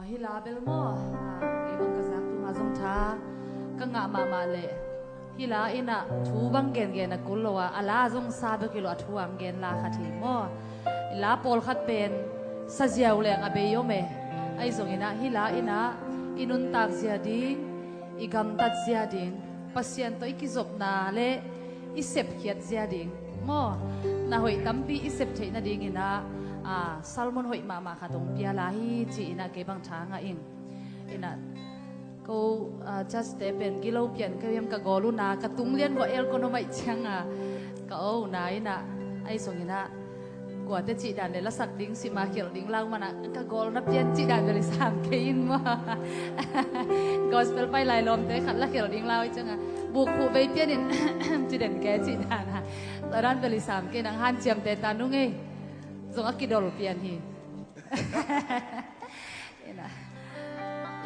hilabel mo ibang kasak tu ngazong tha ka nga mama le hila ina thu bang gen gen na kulwa ala zong sabe kilo athuang gen la khathi mo la pol khat pen sajiaw le nga be yo me ai zong ina hila ina inun tak zia ding igam tat zia ding pasien to ikizop na le isep khiat zia ding mo na hoi tampi isep theina ding ina salmon hoi mama khatong pia la hi chi ina ke bang thanga ing ina ko just step in gilo pian ka yam ka golu na ka tunglian go el kono mai changa ka o na ina ai song ina kwa te chi dan le la sak ding si ma khel ding lau mana ka gol na pian chi dan le sam ke in ma gospel pai lai lom te khat la khel ding lau changa bu khu bei pian in chi den ke chi dan ha ta ran le sam ke nang han chiam te tanu nge zong akidol pian hi ina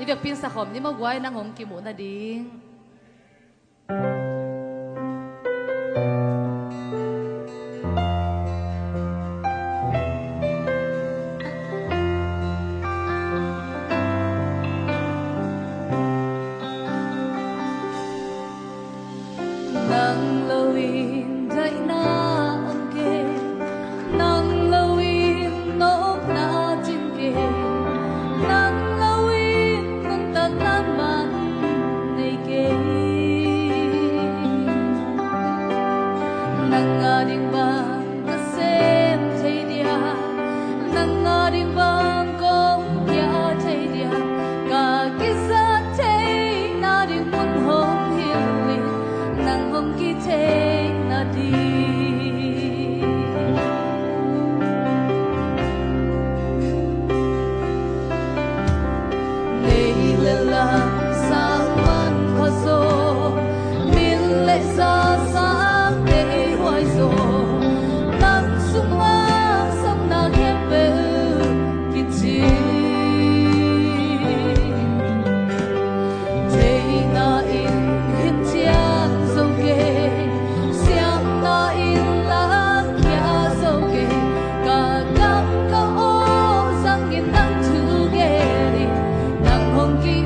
ibek pin sa khom ni mo guai nang hong ki mu na ding nang lawin dai na angke nang lawin nok na jinke nang lawin nang tataman nei ke nang ading bang kasem thei dia nang ading bang kong kya thei dia ka kisa thei na ding mun hong hilli nang hong ki thei na di la sang man khaso min le sa sang de hoai so nang sunga sam na ke pe kichi thei na in him chiang so ke siam na in la kya so ke ka kam ka o sang in nang tu ge nang hong ki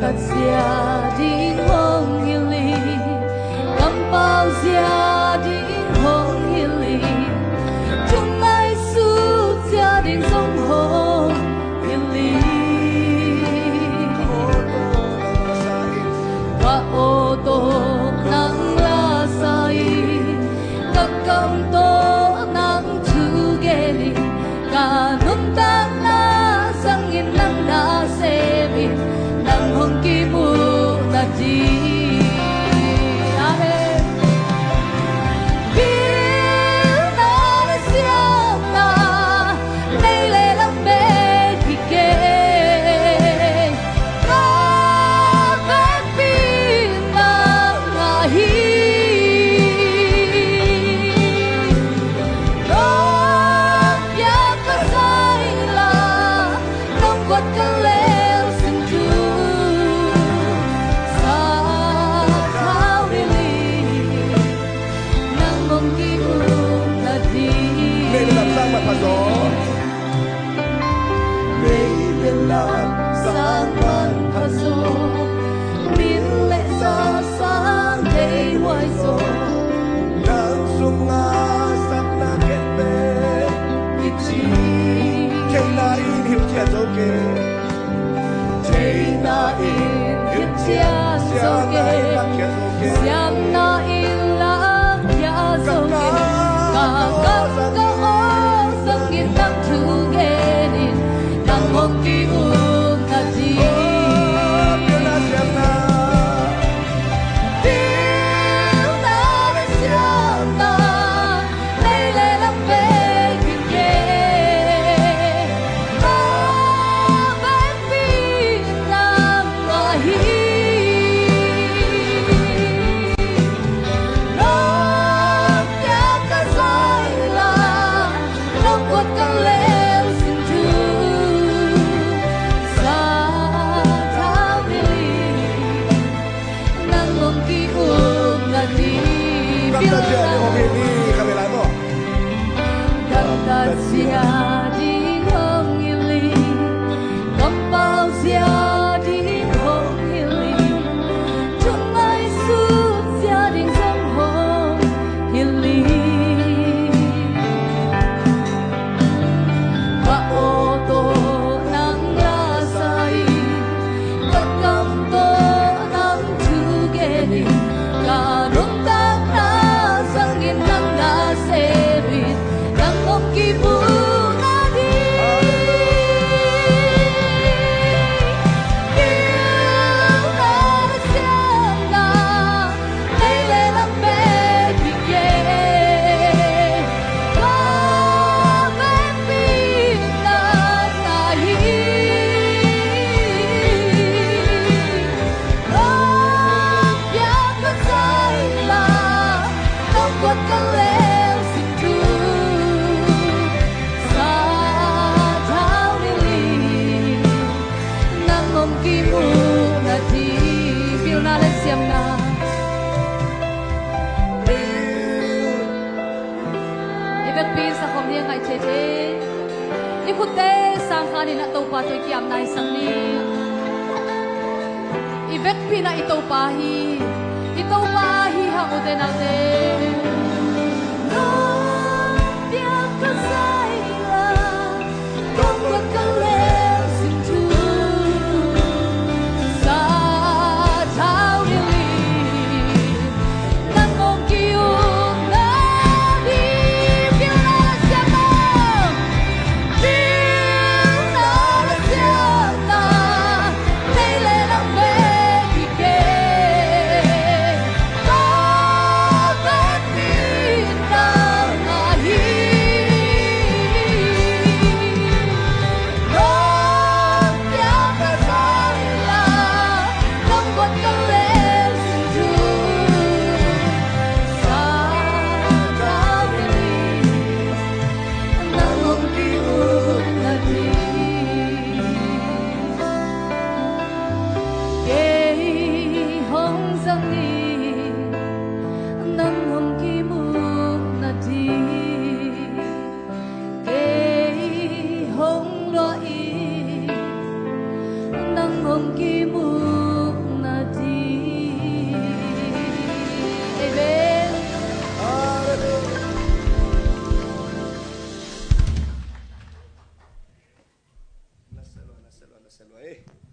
tat sia ding hong hili kam pau sia ding hong hili chung mai su sia ding song hong hili ka o to nang la sai ka kam to nang chu ge li ka num ta na sang in nang na se bi hong ki mu na di amen bil na siam na nei le lam be ki ke ka ka pi na na hi no ya ka sai la nong wat ka le sang man khaso min le sa sang dei hoai so nang sunga sak na ket be kichi ke na in him chia zo ke thei na in him chia so ke siam na in la kya so ke ka ka ka o sang in nang thu ge ni nang hong ki u na di na siam na kan leo xin thu sa thao đi nang mong kiung na di Kanta siya ni Homini Kabelano. Kanta siya di hong ili Kampao siya di hong ili Chung ai suốt siya di dâm hong ili Và ô tô nang lasai Tất cầm tô nang tugeni Cả đốt tak na sangin nang nasebit Nang mong kibun adi Yêu na siyang na Naile lang bebigay Pabapin na tahi Rampiak ka sa'ila Nang buat ka leo xin thu Sa thao nili Nang mong kimu na di Bil na lên siam na Ibek pin sa kom niya ngay cheche Ikute sang kanin na tau pa to'y kiam na isang ni Ibek pin na itaw pahi Itaw pahi hangutin natin Rampiak ka sa'ila Nang buat ka leo xin thu Sa thao nili Nang mong kiung na di Bil na lang siya na Bil na lang siya na Naile lang bebigay Pabapin ng ahi Rampiak ka sa'ila Nang buat ka leo xin thu Sa thao nili Nang mong kiung na di Kay hong sang ni Nang mong kimuk na di Kay hong loi Nang mong kimuk na di Amen. Hallelujah. Nasalo.